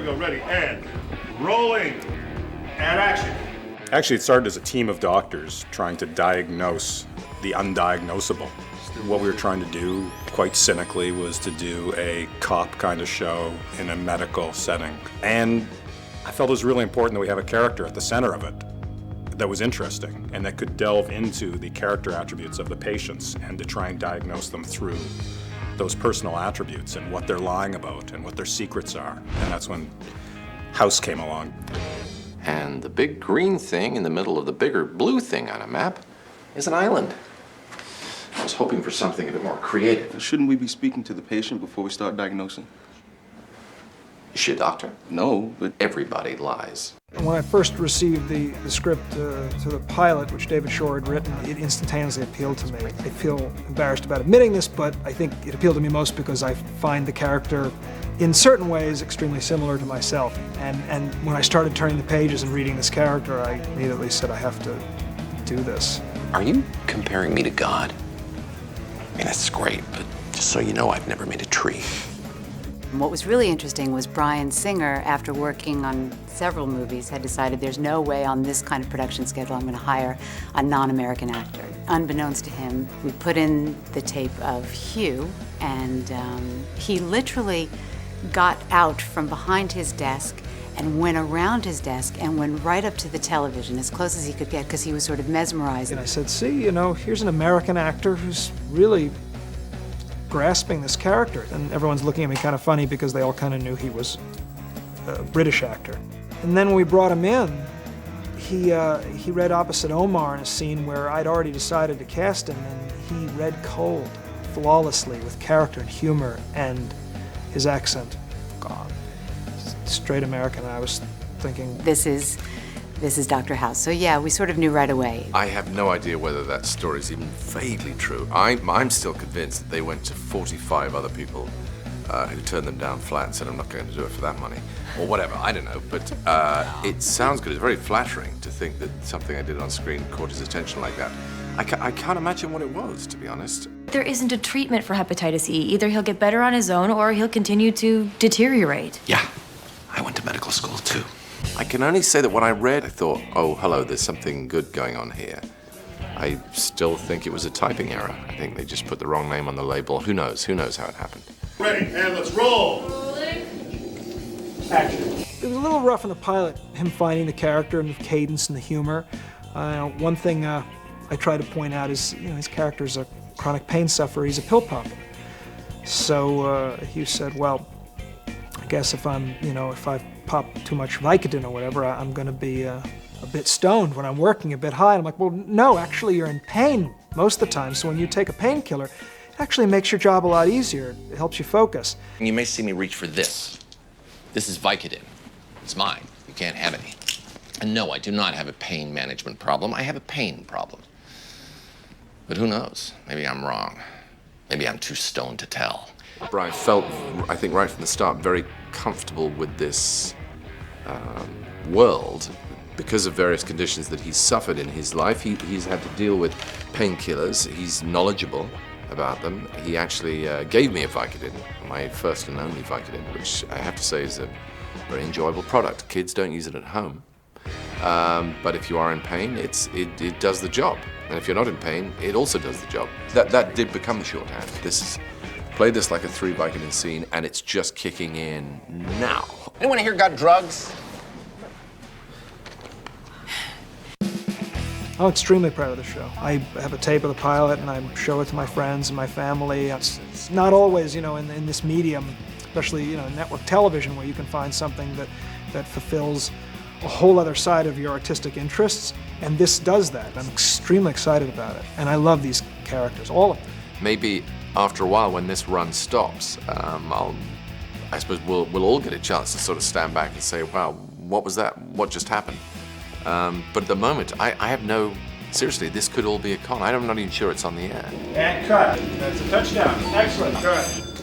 we go. Ready, and rolling, and action. Actually, it started as a team of doctors trying to diagnose the undiagnosable. What we were trying to do, quite cynically, was to do a cop kind of show in a medical setting. And I felt it was really important that we have a character at the center of it that was interesting and that could delve into the character attributes of the patients and to try and diagnose them through those personal attributes and what they're lying about and what their secrets are. And that's when House came along. And the big green thing in the middle of the bigger blue thing on a map is an island. I was hoping for something a bit more creative. Shouldn't we be speaking to the patient before we start diagnosing? Is she a doctor? No, but Everybody lies. When I first received the script to the pilot, which David Shore had written, it instantaneously appealed to me. I feel embarrassed about admitting this, but I think it appealed to me most because I find the character, in certain ways, extremely similar to myself. And when I started turning the pages and reading this character, I immediately said, I have to do this. Are you comparing me to God? I mean, that's great, but just so you know, I've never made a tree. What was really interesting was Bryan Singer, after working on several movies, had decided there's no way on this kind of production schedule I'm going to hire a non-American actor. Unbeknownst to him, we put in the tape of Hugh, and he literally got out from behind his desk and went around his desk and went right up to the television as close as he could get because he was sort of mesmerized. And I said, see, here's an American actor who's really grasping this character. And everyone's looking at me kind of funny because they all kind of knew he was a British actor. And then when we brought him in, he read opposite Omar in a scene where I'd already decided to cast him, and he read cold, flawlessly, with character and humor, and his accent gone. Straight American. And I was thinking, This is Dr. House. So yeah, we sort of knew right away. I have no idea whether that story is even vaguely true. I'm still convinced that they went to 45 other people who turned them down flat and said, I'm not going to do it for that money. Or whatever, I don't know. But it sounds good. It's very flattering to think that something I did on screen caught his attention like that. I can't imagine what it was, to be honest. There isn't a treatment for hepatitis E. Either he'll get better on his own or he'll continue to deteriorate. Yeah, I went to medical school too. I can only say that when I read, I thought, oh, hello, there's something good going on here. I still think it was a typing error. I think they just put the wrong name on the label. Who knows? Who knows how it happened? Ready, and let's roll. Action. it was a little rough in the pilot, him finding the character and the cadence and the humor. One thing I try to point out is, his character's a chronic pain sufferer. He's a pill pop. So Hugh said, well, I guess if I pop too much Vicodin or whatever, I'm going to be a bit stoned when I'm working, a bit high. And I'm like, well, no, actually you're in pain most of the time. So when you take a painkiller, it actually makes your job a lot easier. It helps you focus. You may see me reach for this. This is Vicodin. It's mine. You can't have any. And no, I do not have a pain management problem. I have a pain problem. But who knows? Maybe I'm wrong. Maybe I'm too stoned to tell. Bryan felt, I think right from the start, very comfortable with this world because of various conditions that he's suffered in his life. He's had to deal with painkillers. He's knowledgeable about them. He actually gave me a Vicodin, my first and only Vicodin, which I have to say is a very enjoyable product. Kids don't use it at home. But if you are in pain, it does the job. And if you're not in pain, it also does the job. That did become the shorthand. Play this like a 3 Vicodin scene, and it's just kicking in now. Anyone here got drugs? I'm extremely proud of the show. I have a tape of the pilot and I show it to my friends and my family. It's not always, in this medium, especially, network television, where you can find something that fulfills a whole other side of your artistic interests, and this does that. I'm extremely excited about it, and I love these characters, all of them. Maybe after a while, when this run stops, I suppose we'll all get a chance to sort of stand back and say, wow, what was that? What just happened? But at the moment, I have seriously, this could all be a con. I'm not even sure it's on the air. And cut. That's a touchdown. Excellent. Cut.